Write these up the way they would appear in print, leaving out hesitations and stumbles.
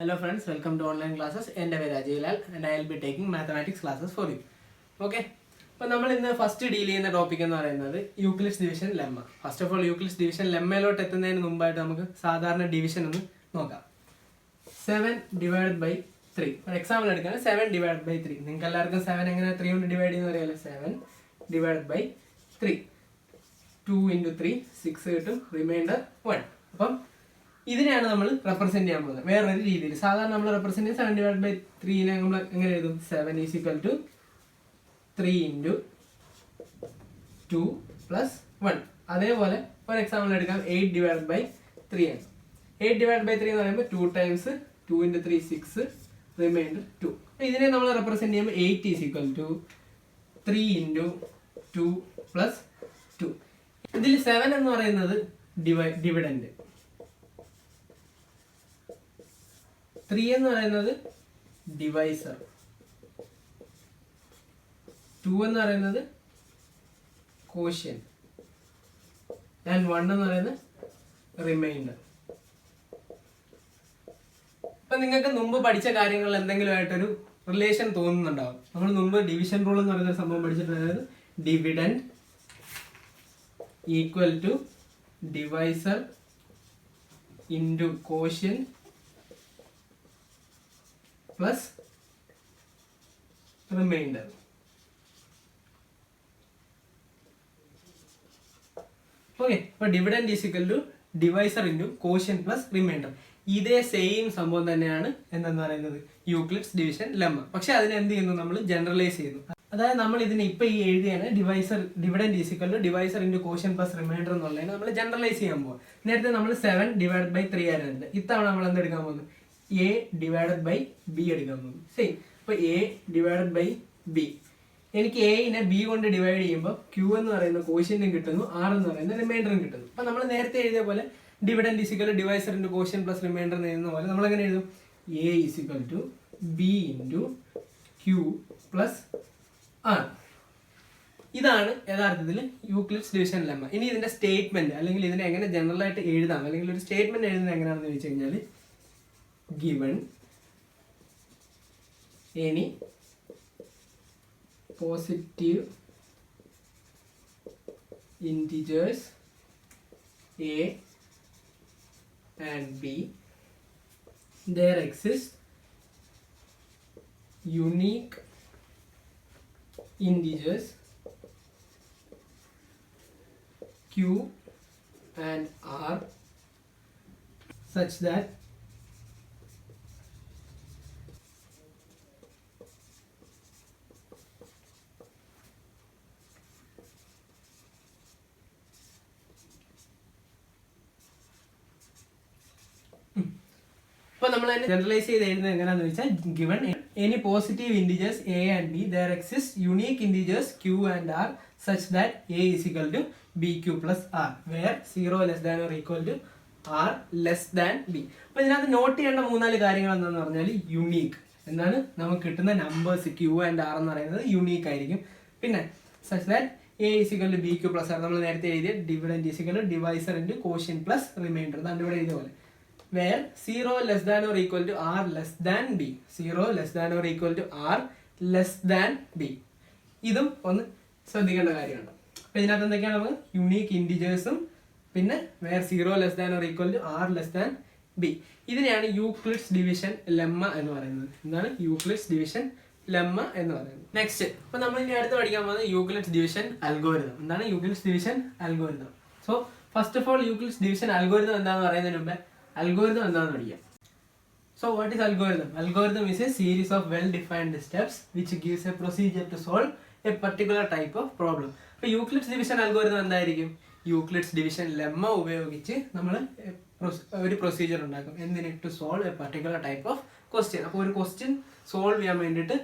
Hello friends, welcome to online classes. എൻ്റെ പേര് Ajaylal and I will be taking mathematics classes for you. Okay. അപ്പോൾ നമ്മൾ ഇന്ന് first deal ചെയ്യുന്ന ടോപ്പിക് എന്ന് പറയുന്നത് Euclid's division lemma. First of all Euclid's division ലെമ്മയിലോട്ട് എത്തുന്നതിന് മുമ്പായിട്ട് നമുക്ക് സാധാരണ ഡിവിഷൻ ഒന്ന് നോക്കാം. 7/3. ഒരു എക്സാമ്പിൾ എടുക്കുകയാണ് 7/3. നിങ്ങൾക്ക് എല്ലാവർക്കും 7 എങ്ങനെ 3 കൊണ്ട് ഡിവൈഡ് ചെയ്യുന്ന അറിയാലോ. 7/3. 2 × 3 6 കിട്ടും, റിമൈൻഡർ 1. അപ്പം ഇതിനെയാണ് നമ്മൾ റെപ്രസെന്റ് ചെയ്യാൻ പോകുന്നത് വേറൊരു രീതിയിൽ. സാധാരണ നമ്മൾ റെപ്രസെന്റ് ചെയ്യുന്ന 7/3 നമ്മൾ എങ്ങനെ എഴുതും? 7 = 3 × 2 + 1. അതേപോലെ ഒരു എക്സാമ്പിൾ എടുക്കാം 8/3 ആണ്. 8/3 എന്ന് പറയുമ്പോൾ 2 times 2 × 3 6, റിമൈൻഡർ 2. ഇതിനെ നമ്മൾ റെപ്രസെന്റ് ചെയ്യുമ്പോൾ 8 = 3 × 2 + 2. ഇതിൽ 7 എന്ന് പറയുന്നത് ഡിവിഡൻഡ്, 3 എന്ന് പറയുന്നത് ഡിവൈസർ, 2 എന്ന് പറയുന്നത് കോഷ്യന്റ് ആൻഡ് 1 എന്ന് പറയുന്നത് റിമൈൻഡർ. ഇപ്പൊ നിങ്ങൾക്ക് മുമ്പ് പഠിച്ച കാര്യങ്ങളിൽ എന്തെങ്കിലും ആയിട്ടൊരു റിലേഷൻ തോന്നുന്നുണ്ടാവും. നമ്മൾ മുമ്പ് ഡിവിഷൻ റൂൾ എന്ന് പറയുന്ന സംഭവം പഠിച്ചിട്ടുണ്ടായത് dividend equal to divisor into quotient plus remainder. Okay, അപ്പൊ dividend is equal to divisor into quotient plus remainder. ഇതേ സെയിം സംഭവം തന്നെയാണ് എന്തെന്ന് പറയുന്നത് യൂക്ലിഡ്സ് ഡിവിഷൻ ലെമ്മ. പക്ഷെ അതിനെ എന്ത് ചെയ്യുന്നു? നമ്മൾ ജനറലൈസ് ചെയ്യുന്നു. അതായത് നമ്മൾ ഇതിനെ ഇപ്പൊ ഈ എഴുതിയാണ് dividend is equal to divisor into quotient plus remainder എന്നുള്ളതിനെ നമ്മൾ ജനറലൈസ് ചെയ്യാൻ പോകും. നേരത്തെ നമ്മൾ 7/3 ആയിരുന്നു. ഇത്തവണ നമ്മൾ എന്തെടുക്കാൻ പോകുന്നു? A/B എടുക്കാൻ പോകുന്നു. സെയിം. അപ്പൊ A/B. എനിക്ക് എനെ ബി കൊണ്ട് ഡിവൈഡ് ചെയ്യുമ്പോൾ Q എന്ന് പറയുന്ന കോഷ്യന്റും കിട്ടുന്നു, R എന്ന് പറയുന്ന റിമൈൻഡറും കിട്ടുന്നു. അപ്പൊ നമ്മൾ നേരത്തെ എഴുതിയ പോലെ dividend is equal to divisor into quotient plus remainder എഴുതുന്ന പോലെ നമ്മൾ എങ്ങനെ എഴുതും? A = B × Q + R. ഇതാണ് യഥാർത്ഥത്തിൽ യൂക്ലിഡ്സ് ഡിവിഷൻ ലെമ്മ. ഇനി ഇതിന്റെ സ്റ്റേറ്റ്മെന്റ് അല്ലെങ്കിൽ ഇതിനെ എങ്ങനെ ജനറൽ ആയിട്ട് എഴുതാം, അല്ലെങ്കിൽ ഒരു സ്റ്റേറ്റ്മെന്റ് എഴുതുന്നത് എങ്ങനെയാണെന്ന് ചോദിച്ചു കഴിഞ്ഞാൽ given any positive integers a and b, there exists unique integers q and r such that ഇപ്പൊ നമ്മൾ ജനറലൈസ് ചെയ്ത് എഴുതുന്നത് എങ്ങനെയാണെന്ന് വെച്ചാൽ given any positive integers a and b, there exists unique integers q and r such that a is equal to bq plus r, where 0 less than or equal to r less than b. അപ്പൊ ഇതിനകത്ത് not ചെയ്യേണ്ട 3-4 കാര്യങ്ങൾ എന്താണെന്ന് പറഞ്ഞാൽ unique എന്താണ്, നമുക്ക് കിട്ടുന്ന numbers q and r എന്ന് പറയുന്നത് യുണീക്ക് ആയിരിക്കും. പിന്നെ such that a is equal to bq plus r, നമ്മൾ നേരത്തെ എഴുതിയ dividend is equal to divisor into quotient plus reminder, അതാണ് ഇവിടെ എഴുതിയ പോലെ. Where 0 less than or equal to r less than b, 0 less than or equal to r less than b. ഇതും ഒന്ന് ശ്രദ്ധിക്കേണ്ട കാര്യമാണ്. അപ്പൊ ഇതിനകത്ത് എന്തൊക്കെയാണ്? നമുക്ക് യുണീക്ക് ഇൻഡിജേഴ്സും പിന്നെ where 0 less than or equal to r less than b. ഇതിനെയാണ് യൂക്ലിഡ്സ് ഡിവിഷൻ ലെമ്മ എന്ന് പറയുന്നത്. എന്താണ് യൂക്ലിഡ്സ് ഡിവിഷൻ ലെമ്മ എന്ന് പറയുന്നത്? നെക്സ്റ്റ്, അപ്പൊ നമ്മൾ ഇനി അടുത്ത് പഠിക്കാൻ പോകുന്നത് യൂക്ലിഡ്സ് ഡിവിഷൻ അൽഗോരിതം. എന്താണ് Euclid's division algorithm? So first of all Euclid's division algorithm എന്താണെന്ന് പറയുന്നതിന് മുമ്പ് algorithm എന്താണെന്ന് പഠിക്കാം. So what is algorithm? Algorithm is a series of well defined steps which gives a procedure to solve a particular type of problem. അപ്പോൾ Euclid's division algorithm എന്തായിരിക്കും? Euclid's division lemma ഉപയോഗിച്ച് നമ്മൾ ഒരു പ്രൊസീജിയർ ഉണ്ടാക്കും. എന്തിന്? To solve a particular type of question. അപ്പോൾ ഒരു question solve ചെയ്യാൻ വേണ്ടിയിട്ട്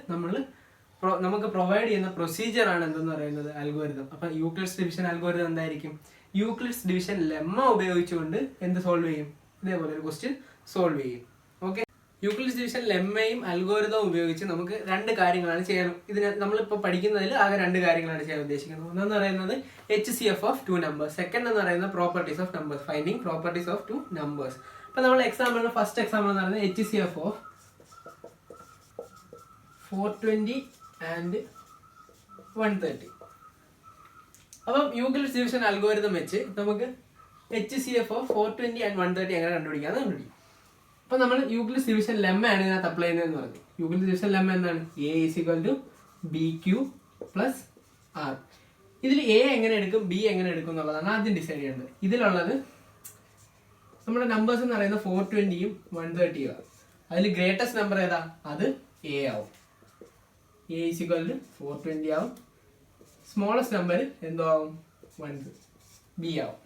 നമുക്ക് പ്രൊവൈഡ് ചെയ്യുന്ന പ്രൊസീജിയർ ആണ് എന്തെന്ന് പറയുന്നത് അൽഗോരിതം. അപ്പോൾ യൂക്ലിഡ്സ് ഡിവിഷൻ അൽഗോരിതം എന്തായിരിക്കും? യൂക്ലിഡ്സ് ഡിവിഷൻ ലെമ്മ ഉപയോഗിച്ചുകൊണ്ട് എന്ത് സോൾവ് ചെയ്യും? ഇതേപോലെ ഒരു ക്വസ്റ്റ്യൻ സോൾവ് ചെയ്യും. ഓക്കെ, യൂക്ലിഡ്സ് ഡിവിഷൻ ലെമ്മയും അൽഗോരിതവും ഉപയോഗിച്ച് നമുക്ക് 2 കാര്യങ്ങളാണ് ചെയ്യാൻ. ഇതിന് നമ്മളിപ്പോൾ പഠിക്കുന്നതിൽ ആകെ 2 കാര്യങ്ങളാണ് ചെയ്യാൻ ഉദ്ദേശിക്കുന്നത്. ഒന്നെന്ന് പറയുന്നത് HCF of 2 numbers, സെക്കൻഡ് എന്ന് പറയുന്നത് properties of numbers, finding properties of 2 numbers. ഇപ്പൊ നമ്മൾ എക്സാമ്പിൾ ഫസ്റ്റ് എക്സാമ്പിൾ എന്ന് പറയുന്നത് HCF ഓഫ് 420 ആൻഡ് 130. അപ്പം യൂക്ലിഡ്സ് ഡിവിഷൻ അൽഗോരിതം വെച്ച് നമുക്ക് HCF ഓഫ് 420 ആൻഡ് 130 എങ്ങനെ കണ്ടുപിടിക്കാന്ന് കണ്ടുപിടിക്കും. അപ്പൊ നമ്മൾ യൂക്ലിഡ്സ് ഡിവിഷൻ ലെമ്മയാണ് ഇതിനകത്ത് അപ്ലൈ ചെയ്യുന്നതെന്ന് പറഞ്ഞു. യൂക്ലിഡ്സ് ഡിവിഷൻ ലെമ്മ എന്താണ്? A = BQ + R. ഇതിൽ A എങ്ങനെ എടുക്കും B എങ്ങനെ എടുക്കും എന്നുള്ളതാണ് ആദ്യം ഡിസൈഡ് ചെയ്യേണ്ടത്. ഇതിലുള്ളത് നമ്മുടെ നമ്പേഴ്സ് എന്ന് പറയുന്നത് 420യും 130യും ആണ്. അതിൽ ഗ്രേറ്റസ്റ്റ് നമ്പർ ഏതാ? അത് A ആവും. A = 420 ആവും. സ്മോളസ്റ്റ് നമ്പർ എന്തോ ആവും? 1 B ആവും.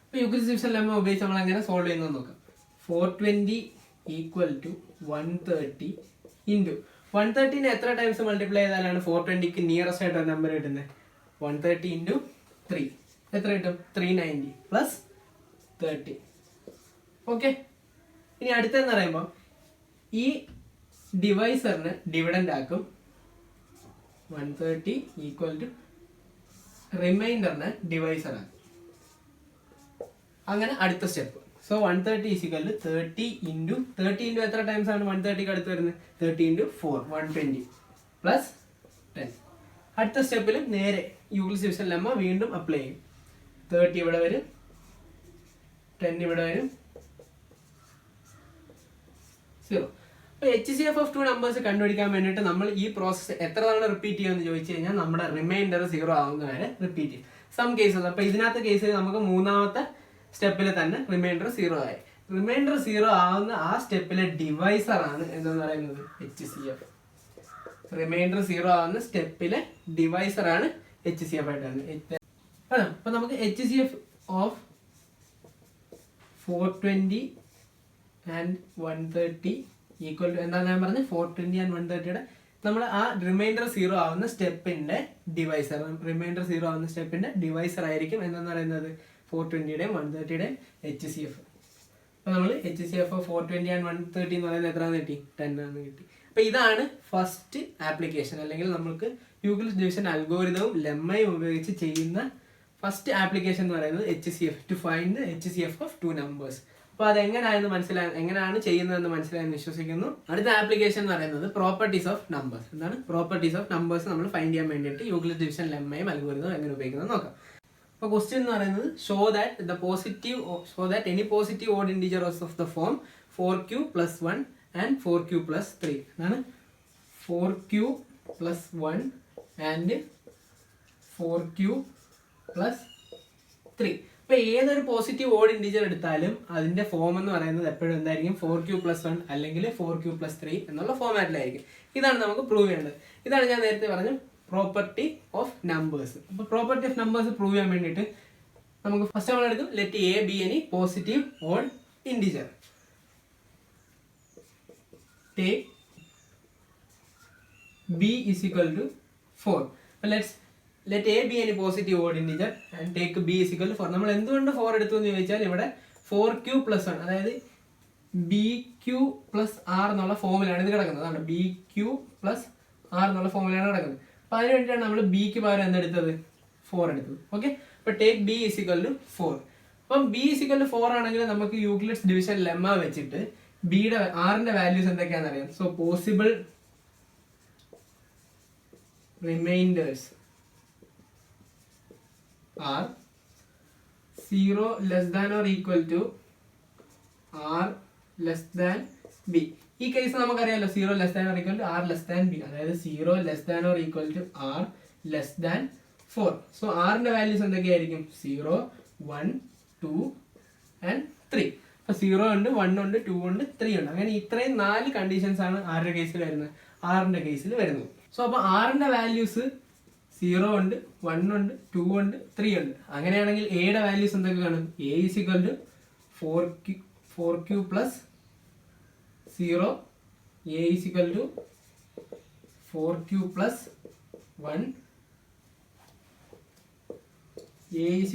അപ്പൊ യൂക്ലിഡ്സ് ഡിവിഷൻ ലെമ്മ ഉപയോഗിച്ച് നമ്മൾ എങ്ങനെ സോൾവ് ചെയ്യുന്നത് നോക്കാം. 420 = 130 ഇൻറ്റു 130നെ എത്ര ടൈംസ് മൾട്ടിപ്ലൈ ചെയ്താലാണ് 420ക്ക് നിയറസ്റ്റ് ആയിട്ട് ഒരു നമ്പർ കിട്ടുന്നത്? 130 × 3 എത്ര കിട്ടും? 390 + 30. ഓക്കെ, ഇനി അടുത്തെന്ന് പറയുമ്പോൾ ഈ ഡിവൈസറിന് ഡിവിഡൻഡ് ആക്കും. 130 = റിമൈൻഡറിന് ഡിവൈസർ ആക്കും. അങ്ങനെ അടുത്ത സ്റ്റെപ്പ്. സോ 130 = 30 × 30 × എത്ര ടൈംസ് ആണ് 130ക്ക് അടുത്ത് വരുന്നത്? 30 × 4 120 + 10. അടുത്ത സ്റ്റെപ്പിൽ നേരെ യൂക്ലിഡ്സ് ഡിവിഷൻ ലെമ്മ വീണ്ടും അപ്ലൈ ചെയ്യും. 30 ഇവിടെ വരും, 10 ഇവിടെ വരും, 0. അപ്പോൾ HCF ഓഫ് 2 നമ്പേഴ്സ് കണ്ടുപിടിക്കാൻ വേണ്ടിയിട്ട് നമ്മൾ ഈ പ്രോസസ്സ് എത്ര തവണ റിപ്പീറ്റ് ചെയ്യുമെന്ന് ചോദിച്ചു കഴിഞ്ഞാൽ നമ്മുടെ റിമൈൻഡർ 0 ആവുന്ന വരെ റിപ്പീറ്റ് ചെയ്യും. സം കേസസ്, അപ്പോൾ ഇതിനകത്ത് കേസിൽ നമുക്ക് മൂന്നാമത്തെ സ്റ്റെപ്പിൽ തന്നെ റിമൈൻഡർ 0 ആയി. റിമൈൻഡർ 0 ആവുന്ന ആ സ്റ്റെപ്പിലെ ഡിവൈസർ ആണ് എന്തെന്ന് പറയുന്നത്? HCF. റിമൈൻഡർ 0 ആവുന്ന സ്റ്റെപ്പിലെ ഡിവൈസർ ആണ് HCF ആയിട്ട് വരുന്നത്. അപ്പൊ നമുക്ക് HCF of 420 and 130 equal to എന്താ ഞാൻ പറഞ്ഞത്? 420 ആൻഡ് 130യുടെ നമ്മൾ ആ റിമൈൻഡർ 0 ആവുന്ന സ്റ്റെപ്പിന്റെ ഡിവൈസർ, റിമൈൻഡർ 0 ആവുന്ന സ്റ്റെപ്പിന്റെ ഡിവൈസർ ആയിരിക്കും എന്താന്ന് പറയുന്നത്? 420യുടെയും 130യുടെയും HCF. അപ്പൊ നമ്മൾ HCF ഓഫ് 420 ആൻഡ് 130 എന്ന് പറയുന്നത് എത്രയാണെന്ന് കിട്ടി? 10 ആണ് കിട്ടി. അപ്പൊ ഇതാണ് ഫസ്റ്റ് ആപ്ലിക്കേഷൻ, അല്ലെങ്കിൽ നമുക്ക് യൂക്ലിഡ്സ് ഡിവിഷൻ അൽഗോരിതവും ലെമ്മയും ഉപയോഗിച്ച് ചെയ്യുന്ന ഫസ്റ്റ് ആപ്ലിക്കേഷൻ എന്ന് പറയുന്നത് HCF, to find HCF of 2 numbers. അപ്പൊ അത് എങ്ങനെയാണ് ചെയ്യുന്നതെന്ന് മനസ്സിലായെന്ന് വിശ്വസിക്കുന്നു. അടുത്ത ആപ്ലിക്കേഷൻ എന്ന് പറയുന്നത് പ്രോപ്പർട്ടീസ് ഓഫ് നമ്പേഴ്സ്. എന്താണ് പ്രോപ്പർട്ടീസ് ഓഫ് നമ്പേഴ്സ്? നമ്മൾ ഫൈൻഡ് ചെയ്യാൻ വേണ്ടിയിട്ട് യൂക്ലിഡ്സ് ഡിവിഷൻ ലെമ്മയും അൽഗോരിതവും എങ്ങനെ ഉപയോഗിക്കുന്നത് നോക്കാം. അപ്പോൾ ക്വസ്റ്റ്യൻ എന്ന് പറയുന്നത് show that any positive odd integers of the form 4q + 1 and 4q + 3. എന്നാണ് 4q + 1 ആൻഡ് 4q + 3. ഇപ്പൊ ഏതൊരു പോസിറ്റീവ് ഓഡ് ഇൻഡിജർ എടുത്താലും അതിന്റെ ഫോം എന്ന് പറയുന്നത് എപ്പോഴും എന്തായിരിക്കും? 4q + 1 അല്ലെങ്കിൽ 4q + 3 എന്നുള്ള ഫോമാറ്റിലായിരിക്കും. ഇതാണ് നമുക്ക് പ്രൂവ് ചെയ്യേണ്ടത്. ഇതാണ് ഞാൻ നേരത്തെ പറഞ്ഞ പ്രോപ്പർട്ടി ഓഫ് നമ്പേഴ്സ്. അപ്പൊ പ്രോപ്പർട്ടി ഓഫ് നമ്പേഴ്സ് പ്രൂവ് ചെയ്യാൻ വേണ്ടിയിട്ട് നമുക്ക് ഫസ്റ്റ് നമ്മൾ എടുക്കും let A be any positive odd integer. Take B = 4. Let A be any positive odd integer and take B = 4. നമ്മൾ എന്തുകൊണ്ട് 4 എടുത്തു എന്ന് ചോദിച്ചാൽ ഇവിടെ 4q + 1 അതായത് BQ + R എന്നുള്ള ഫോമിലാണ് ഇത് കിടക്കുന്നത്. അതാണ് BQ + R എന്നുള്ള ഫോമിലാണ് കിടക്കുന്നത്. അപ്പൊ അതിന് വേണ്ടിയിട്ടാണ് നമ്മൾ ബിക്ക് പകരം എന്തെടുത്തത്? 4 എടുത്തത്. ഓക്കെ, അപ്പൊ ടേക്ക് B = 4. അപ്പം B = 4 ആണെങ്കിൽ നമുക്ക് യൂക്ലിഡ്സ് ഡിവിഷൻ ലെമ്മ വെച്ചിട്ട് ബിയുടെ ആറിന്റെ വാല്യൂസ് എന്തൊക്കെയാണെന്ന് അറിയാം. So possible reminders are 0 less than or equal to r less than b. ഈ കേസ് നമുക്കറിയാലോ 0 less than or equal to r less than b, അതായത് 0 less than or equal to r less than 4. So r ന്റെ values എന്തൊക്കെയായിരിക്കും? 0 1 2 and 3. അപ്പൊ 0 ഉണ്ട്, 1 ഉണ്ട്, 2 ഉണ്ട്, 3 ഉണ്ട്. അങ്ങനെ ഇത്രയും 4 കണ്ടീഷൻസ് ആണ് ആരുടെ കേസിൽ വരുന്നത്? ആറിന്റെ കേസിൽ വരുന്നത്. സോ അപ്പൊ ആറിന്റെ വാല്യൂസ് 0 ഉണ്ട്, 1 ഉണ്ട്, 2 ഉണ്ട്, 3 ഉണ്ട്. അങ്ങനെയാണെങ്കിൽ എയുടെ വാല്യൂസ് എന്തൊക്കെ കാണും? A = 4q + 0, A = 4q + 1, A =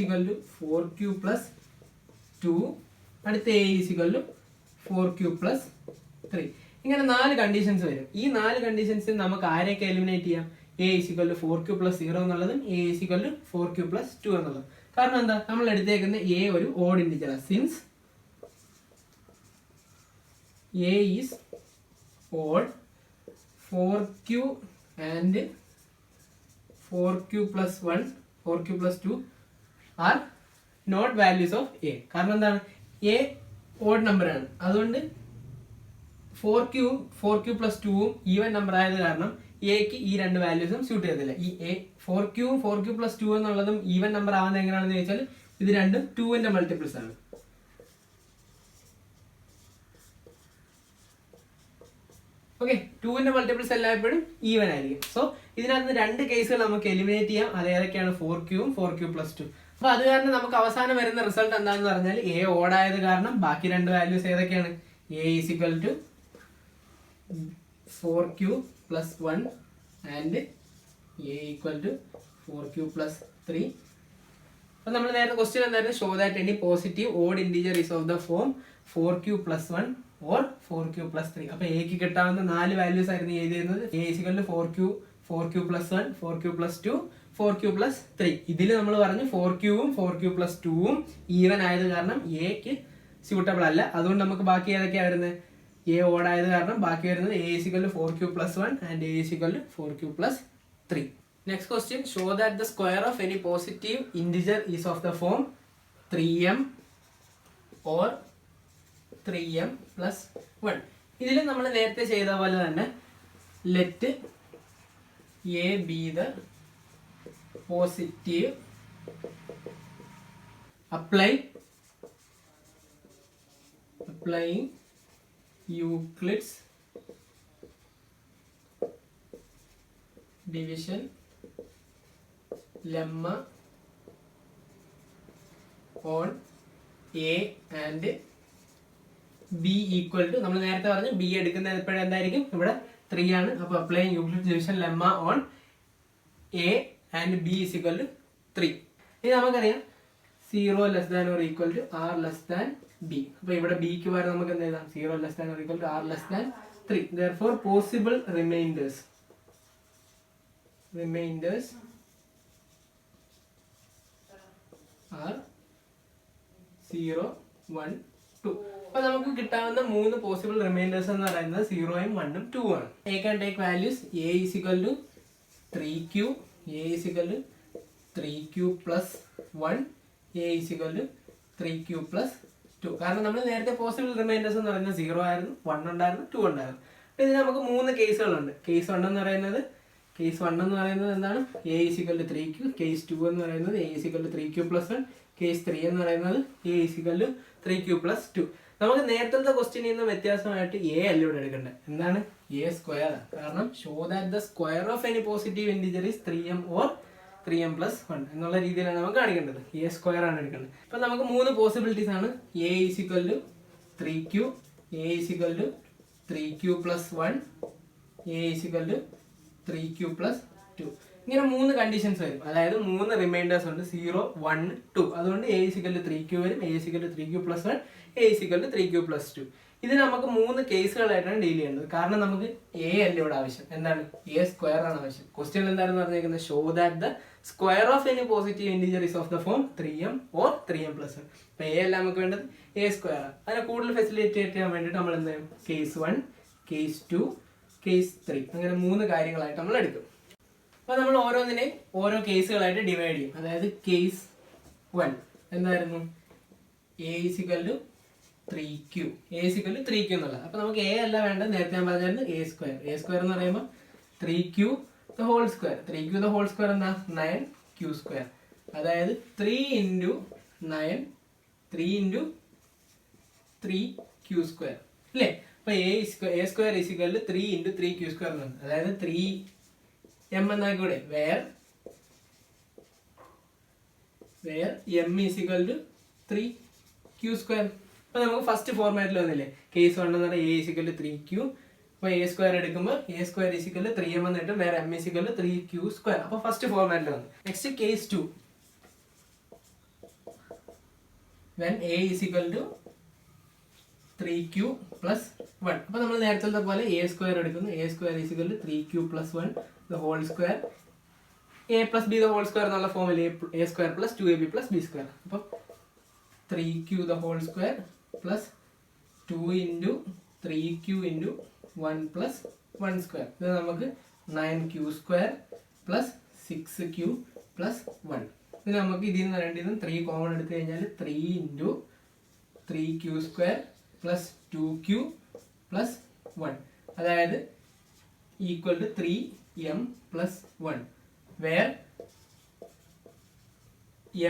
4q + 2, അടുത്ത A = 4q + 3. ഇങ്ങനെ 4 കണ്ടീഷൻസ് വരും. ഈ 4 കണ്ടീഷൻസിൽ നമുക്ക് ആരെയൊക്കെ എലിമിനേറ്റ് ചെയ്യാം? A = 4q + 0 എന്നുള്ളതും A = 4q + 2 എന്നുള്ളതും. കാരണം എന്താ? നമ്മൾ എടുത്തേക്കുന്ന A ഒരു ഓഡ് ഇൻഡിജർ ആണ്. Since A is odd, 4Q and 4Q plus 1, 4Q plus 2 are not values of A. കാരണം എന്താണ്, A odd number ആണ്. അതുകൊണ്ട് 4Q plus 2 ഈവൻ നമ്പർ ആയത് കാരണം എക്ക് ഈ രണ്ട് വാല്യൂസും സ്യൂട്ട് ചെയ്യത്തില്ല. ഈ എ 4Q plus 2 എന്നുള്ളതും ഈവൻ നമ്പർ ആവുന്നത് എങ്ങനെയാണെന്ന് ചോദിച്ചാൽ ഇത് രണ്ടും 2ന്റെ മൾട്ടിപ്പിൾസ് ആണ്. ഓക്കെ, 2ന്റെ മൾട്ടിപ്പിൾസ് എല്ലായ്പ്പോഴും ഈവൻ ആയിരിക്കും. സോ ഇതിനകത്ത് രണ്ട് കേസുകൾ നമുക്ക് എലിമിനേറ്റ് ചെയ്യാം. അത് ഏതൊക്കെയാണ്? 4Q ഉം 4Q plus 2. അപ്പൊ അത് കാരണം നമുക്ക് അവസാനം വരുന്ന റിസൾട്ട് എന്താണെന്ന് പറഞ്ഞാൽ എ ഓഡ് ആയത് കാരണം ബാക്കി രണ്ട് വാല്യൂസ് ഏതൊക്കെയാണ്? A is equal to 4Q plus 1 and A equal to 4Q plus 3. അപ്പോൾ നമ്മൾ നേരത്തെ ക്വസ്റ്റ്യൻ എന്തായിരുന്നു? Show that any positive odd integer is of the form 4Q plus 1 or 4Q plus 3. അപ്പോൾ എക്ക് കിട്ടാവുന്ന 4 വാല്യൂസ് ആയിരുന്നു എഴുതിയിരുന്നത്. A is equal to 4Q plus 1, 4Q plus 2, 4Q plus 3. ഇതിൽ നമ്മൾ പറഞ്ഞു 4Q ഉം 4Q plus 2 ഉം ഈവൻ ആയത് കാരണം എക്ക് സ്യൂട്ടബിൾ അല്ല. അതുകൊണ്ട് നമുക്ക് ബാക്കി ഏതൊക്കെയാണ് വരുന്നത്? A odd ആയത് കാരണം ബാക്കി വരുന്നത് A is equal to 4Q plus 1 and A is equal to 4Q plus 3. Next question, show that the square of any positive integer is of the form 3m or 3m plus 1. ഇതിൽ നമ്മൾ നേരത്തെ ചെയ്ത പോലെ തന്നെ let A be the positive, applying Euclid's division lemma on A and B equal to, നമ്മൾ നേരത്തെ പറഞ്ഞു B എടുക്കുന്നത് എപ്പോഴും എന്തായിരിക്കും? ഇവിടെ 3 ആണ്. അപ്പോൾ applying Euclid's division lemma on A and B is equal to 3. ഇത് നമുക്കറിയാം 0 less than or equal to R less than B. അപ്പോൾ ഇവിടെ ബിക്ക് പകരം നമുക്ക് എന്ത് എഴുതാം? 0 less than or equal to R less than 3. Therefore possible remainders are 0, 1, 2. അപ്പോൾ നമുക്ക് കിട്ടാവുന്ന 3 പോസിബിൾ റിമൈൻഡേഴ്സ് എന്ന് പറയുന്നത് 0ഉം 1ഉം 2 ആണ്. A can take values A is equal to 3Q, A is equal to 3Q plus 1, A is equal to 3Q plus 2. കാരണം നമ്മൾ നേരത്തെ possible reminders എന്ന് പറയുന്നത് 0 ആയിരുന്നു, 1 ഉണ്ടായിരുന്നു, 2 ഉണ്ടായിരുന്നു. അപ്പോൾ ഇതിന് നമുക്ക് 3 കേസുകളുണ്ട്. കേസ് 1 എന്ന് പറയുന്നത് എന്താണ്? A is equal to 3Q. Case 2 എന്ന് പറയുന്നത് A is equal to 3Q plus 1. Case 3 എന്ന് പറയുന്നത് A is equal to 3Q plus 2. നമുക്ക് നേരത്തെ ക്വസ്റ്റ്യനിൽ നിന്ന് വ്യത്യാസമായിട്ട് A അല്ല ഇവിടെ എടുക്കേണ്ടത്. എന്താണ്? A square. കാരണം show that the square of any positive integer is 3m or 3m plus 1 എന്നുള്ള രീതിയിലാണ് നമുക്ക് കാണിക്കേണ്ടത്. A സ്ക്വയർ ആണ് എടുക്കേണ്ടത്. അപ്പം നമുക്ക് 3 പോസിബിലിറ്റീസ് ആണ്. A is equal to 3Q, A is equal to 3Q plus 1, A is equal to 3Q plus 2. ഇങ്ങനെ 3 കണ്ടീഷൻസ് വരും. അതായത് 3 റിമൈൻഡേഴ്സ് ഉണ്ട്, 0, 1, 2. അതുകൊണ്ട് A is equal to 3Q വരും, A is equal to 3Q plus 1, A is equal to 3Q plus 2. ഇത് നമുക്ക് 3 കേസുകളായിട്ടാണ് deal ചെയ്യേണ്ടത്. കാരണം നമുക്ക് A അല്ല ഇവിടെ ആവശ്യം. എന്താണ്? A സ്ക്വയർ ആണ് ആവശ്യം. ക്വസ്റ്റ്യൻ എന്താണെന്ന് പറഞ്ഞിരിക്കുന്നത്? Show that the square of any positive integer is of the form 3m or 3m plus 1. അപ്പോൾ A അല്ല നമുക്ക് വേണ്ടത്, A സ്ക്വയർ ആണ്. അതിനെ കൂടുതൽ ഫെസിലിറ്റേറ്റ് ചെയ്യാൻ വേണ്ടിയിട്ട് നമ്മൾ എന്ത് ചെയ്യും? കേസ് 1, കേസ് 2, കേസ് 3 അങ്ങനെ 3 കാര്യങ്ങളായിട്ട് നമ്മൾ എടുക്കും. അപ്പോൾ നമ്മൾ ഓരോന്നിനെയും ഓരോ കേസുകളായിട്ട് ഡിവൈഡ് ചെയ്യും. അതായത് കേസ് 1 എന്തായിരുന്നു? A is equal to 3Q. A is equal to 3Q എന്നുള്ളത്. അപ്പോൾ നമുക്ക് A അല്ല വേണ്ടത്, നേരത്തെ ഞാൻ പറഞ്ഞായിരുന്നു A സ്ക്വയർ. A സ്ക്വയർ എന്ന് പറയുമ്പോൾ 3Q the whole square. 3Q the whole square എന്താ? 9Q square. അതായത് 3 into 9, 3 into 3Q square അല്ലേ? അപ്പോൾ A square is equal to 3 into 3Q square എന്നാണ്. അതായത് 3m എന്നാൽ കൂടെ where m is equal to 3Q square. അപ്പോൾ നമുക്ക് ഫസ്റ്റ് ഫോർമാറ്റിൽ വന്നില്ലേ? കേസ് 1 എന്ന് പറഞ്ഞാൽ A is equal to 3Q. അപ്പോൾ A സ്ക്വയർ എടുക്കുമ്പോൾ A square is equal to 3m എന്ന് കിട്ടും, വേറെ m is equal to 3Q square. അപ്പോൾ ഫസ്റ്റ് ഫോർമാറ്റിൽ വന്നു. Next case 2 when A is equal to 3Q plus 1. അപ്പോൾ നമ്മൾ നേരത്തെ പോലെ A സ്ക്വയർ എടുക്കുന്നു. A square is equal to 3Q plus 1 the whole square. A plus B the whole square എന്നുള്ള ഫോമിൽ A square plus 2AB plus B square. അപ്പോൾ 3Q the whole square plus 2 into 3q into 1 plus 1 square. ഇത് നമുക്ക് 9q square plus 6q plus 1. ഇത് നമുക്ക് ഇതിൽ നിന്ന് രണ്ടിന്നും 3 common എടുത്തു കഴിഞ്ഞാൽ 3 into 3q square plus 2q plus 1, അതായത് equal to 3m plus 1, where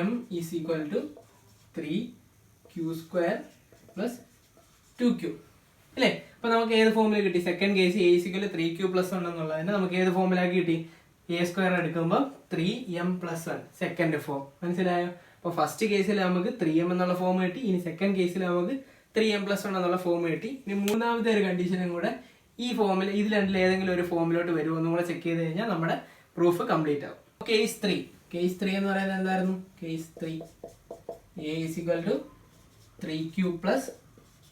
m is equal to 3q square plus 2q അല്ലേ. അപ്പൊ നമുക്ക് ഏത് ഫോമിൽ കിട്ടി? Second case a is equal to 3q plus 1 എന്നുള്ളതിന് നമുക്ക് ഏത് ഫോമിലാക്കി കിട്ടി? a സ്ക്വയർ എടുക്കുമ്പോൾ 3m പ്ലസ് 1 സെക്കൻഡ് ഫോം. മനസ്സിലായോ? അപ്പോൾ ഫസ്റ്റ് കേസിൽ നമുക്ക് 3m എന്നുള്ള ഫോം കിട്ടി. ഇനി സെക്കൻഡ് കേസിൽ നമുക്ക് 3m പ്ലസ് 1 എന്നുള്ള ഫോം കിട്ടി. ഇനി മൂന്നാമത്തെ ഒരു കണ്ടീഷനും കൂടെ ഈ ഫോമിൽ ഇതിൽ രണ്ടിൽ ഏതെങ്കിലും ഒരു ഫോമിലോട്ട് വരുമോ എന്നും കൂടെ ചെക്ക് ചെയ്ത് കഴിഞ്ഞാൽ നമ്മുടെ പ്രൂഫ് കംപ്ലീറ്റ് ആവും. കേസ് 3 എന്ന് പറയുന്നത് എന്തായിരുന്നു? Case 3 a is equal to 3q plus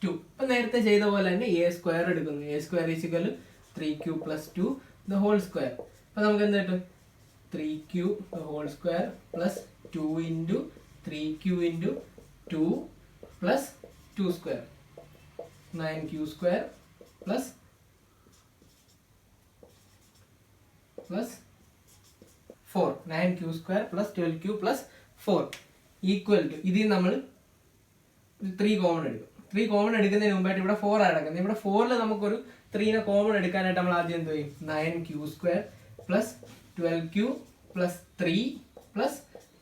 2. ഇപ്പൊ നേരത്തെ ചെയ്ത പോലെ തന്നെ a സ്ക്വയർ എടുക്കുന്നു. a square is equal to 3q plus 2 the whole square. അപ്പൊ നമുക്ക് എന്ത് കിട്ടും? 3q the whole square plus 2 into 3q into 2 plus 2 square 9q square plus 4 9q square plus 12q plus 4 equal to ഇതിൽ നമ്മൾ 3 common എടുക്കും. 3 common എടുക്കുന്നതിന് മുമ്പായിട്ട് ഇവിടെ 4 അടക്കുന്നത്. ഇവിടെ 4ൽ നമുക്കൊരു 3നെ കോമൺ എടുക്കാനായിട്ട് നമ്മൾ ആദ്യം എന്ത് ചെയ്യും? 9q square plus 12q plus 3 plus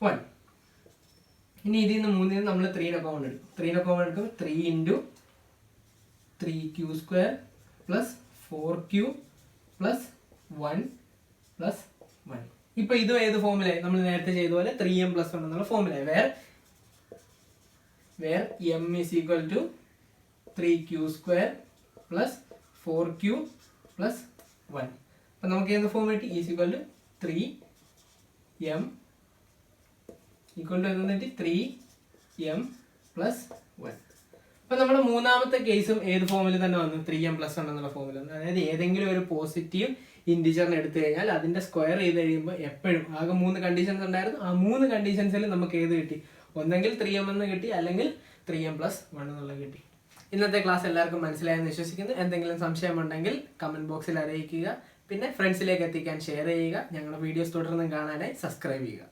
1. ഇനി ഇതിൽ നിന്ന് 3ൽ നമ്മൾ 3നെ കോമൺ എടുക്കും. 3നെ കോമൺ എടുക്കും 3 into 3q square plus 4q plus 1 plus 1. ഇപ്പൊ ഇതും ഏത് ഫോമിലായി? നമ്മൾ നേരത്തെ ചെയ്ത പോലെ 3m പ്ലസ് 1 എന്നുള്ള ഫോമിലായി. Where m is equal to 3q square plus 4q plus 1. അപ്പൊ നമുക്ക് ഏത് ഫോം കിട്ടി? Is equal to 3m equal to എന്നിട്ട് 3m പ്ലസ് 1. അപ്പൊ നമ്മുടെ മൂന്നാമത്തെ കേസും ഏത് ഫോമിൽ തന്നെ വന്നു? 3m പ്ലസ് 1 എന്നുള്ള ഫോമിൽ വന്നു. അതായത് ഏതെങ്കിലും ഒരു പോസിറ്റീവ് ഇൻഡിജറിനെ എടുത്തു കഴിഞ്ഞാൽ അതിന്റെ സ്ക്വയർ ചെയ്ത് കഴിയുമ്പോൾ എപ്പോഴും ആകെ 3 കണ്ടീഷൻസ് ഉണ്ടായിരുന്നു. ആ 3 കണ്ടീഷൻസിൽ നമുക്ക് ഏത് കിട്ടി? ഒന്നെങ്കിൽ 3m എന്ന് കിട്ടി, അല്ലെങ്കിൽ 3m പ്ലസ് 1 എന്നുള്ളത് കിട്ടി. ഇന്നത്തെ ക്ലാസ് എല്ലാവർക്കും മനസ്സിലായെന്ന് വിശ്വസിക്കുന്നു. എന്തെങ്കിലും സംശയമുണ്ടെങ്കിൽ കമന്റ് ബോക്സിൽ അറിയിക്കുക. പിന്നെ ഫ്രണ്ട്സിലേക്ക് എത്തിക്കാൻ ഷെയർ ചെയ്യുക. ഞങ്ങളുടെ വീഡിയോസ് തുടർന്നും കാണാനായി സബ്സ്ക്രൈബ് ചെയ്യുക.